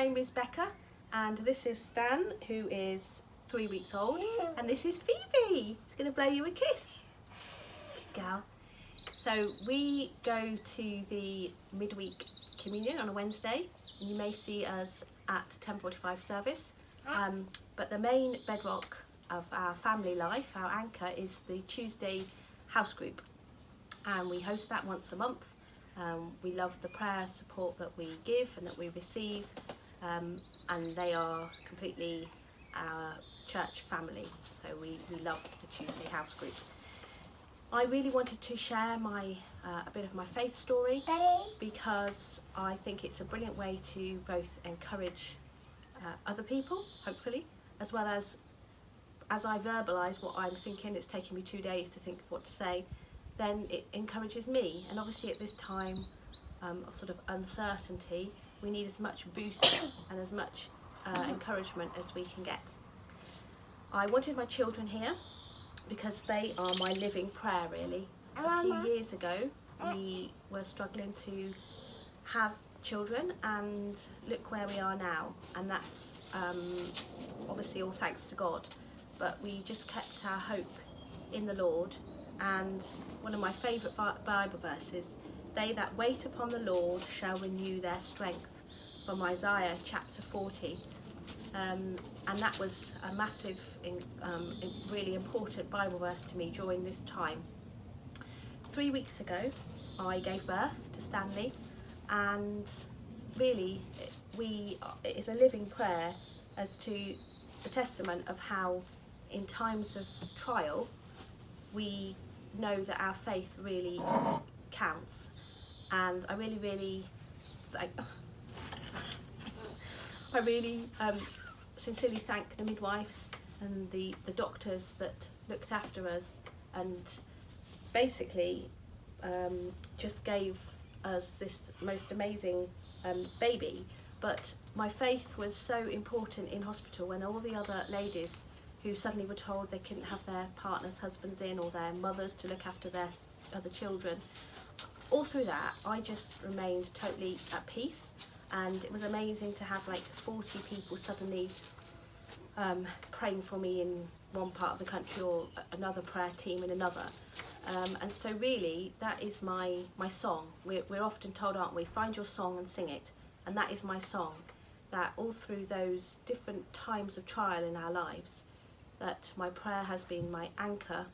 name is Becca, and this is Stan, who is 3 weeks old, and this is Phoebe. He's going to blow you a kiss. Good girl. So we go to the midweek communion on a Wednesday, and you may see us at 10:45 service. But the main bedrock of our family life, our anchor, is the Tuesday house group, and we host that once a month. We love the prayer support that we give and that we receive, and they are completely our church family, so we love the Tuesday house group. I really wanted to share a bit of my faith story, because I think it's a brilliant way to both encourage other people, hopefully, as well as I verbalise what I'm thinking. It's taken me 2 days to think of what to say. Then it encourages me, and obviously at this time of sort of uncertainty, we need as much boost and as much encouragement as we can get. I wanted my children here because they are my living prayer, really. A few years ago we were struggling to have children, and look where we are now, and that's obviously all thanks to God, but we just kept our hope in the Lord. And one of my favourite Bible verses, they that wait upon the Lord shall renew their strength, from Isaiah chapter 40. And that was a massive, really important Bible verse to me during this time. 3 weeks ago, I gave birth to Stanley, and really it is a living prayer as to the testament of how in times of trial we know that our faith really counts. And I really sincerely thank the midwives and the doctors that looked after us, and basically just gave us this most amazing baby. But my faith was so important in hospital, when all the other ladies who suddenly were told they couldn't have their partners' husbands in, or their mothers to look after their other children. All through that, I just remained totally at peace, and it was amazing to have like 40 people suddenly praying for me in one part of the country, or another prayer team in another. And so really, that is my song. We're often told, aren't we, find your song and sing it. And that is my song, that all through those different times of trial in our lives, that my prayer has been my anchor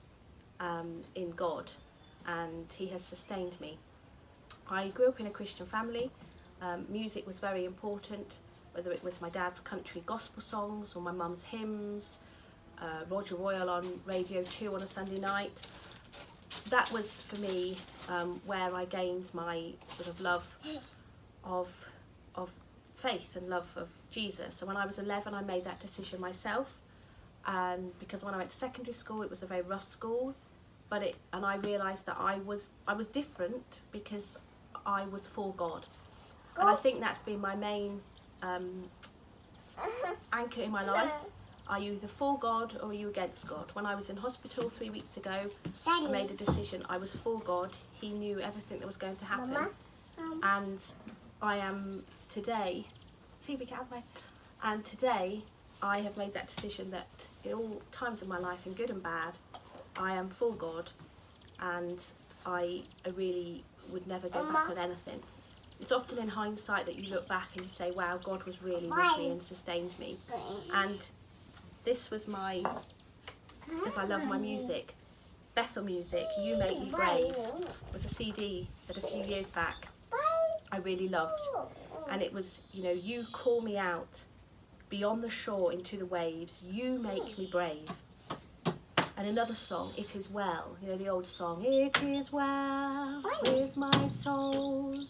in God, and He has sustained me. I grew up in a Christian family. Music was very important, whether it was my dad's country gospel songs or my mum's hymns, Roger Royal on Radio 2 on a Sunday night. That was for me where I gained my sort of love of faith and love of Jesus. So when I was 11, I made that decision myself. And because when I went to secondary school, it was a very rough school, and I realised that I was different because I was for God. And I think that's been my main anchor in my life. Are you either for God or are you against God? When I was in hospital 3 weeks ago, I made a decision. I was for God. He knew everything that was going to happen. And I am today, Phoebe, get out of the way. And today, I have made that decision that in all times of my life, in good and bad, I am for God, and I really would never go back on anything. It's often in hindsight that you look back and you say, wow, God was really with me and sustained me. And this was because I love my music, Bethel music, You Make Me Brave, was a CD that a few years back I really loved. And it was, you call me out beyond the shore into the waves, you make me brave. And another song, It Is Well, the old song, it is well with my soul.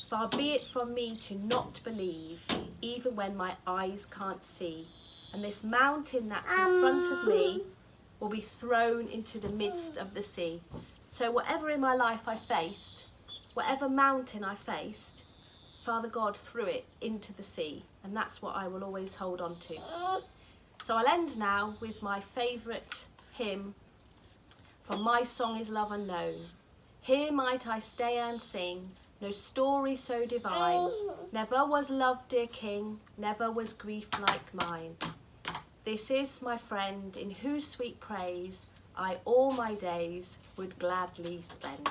Far be it from me to not believe, even when my eyes can't see. And this mountain that's in front of me will be thrown into the midst of the sea. So whatever in my life I faced, whatever mountain I faced, Father God threw it into the sea, and that's what I will always hold on to. So I'll end now with my favourite hymn, for my song is love unknown. Here might I stay and sing, no story so divine. Never was love, dear king, never was grief like mine. This is my friend in whose sweet praise I all my days would gladly spend.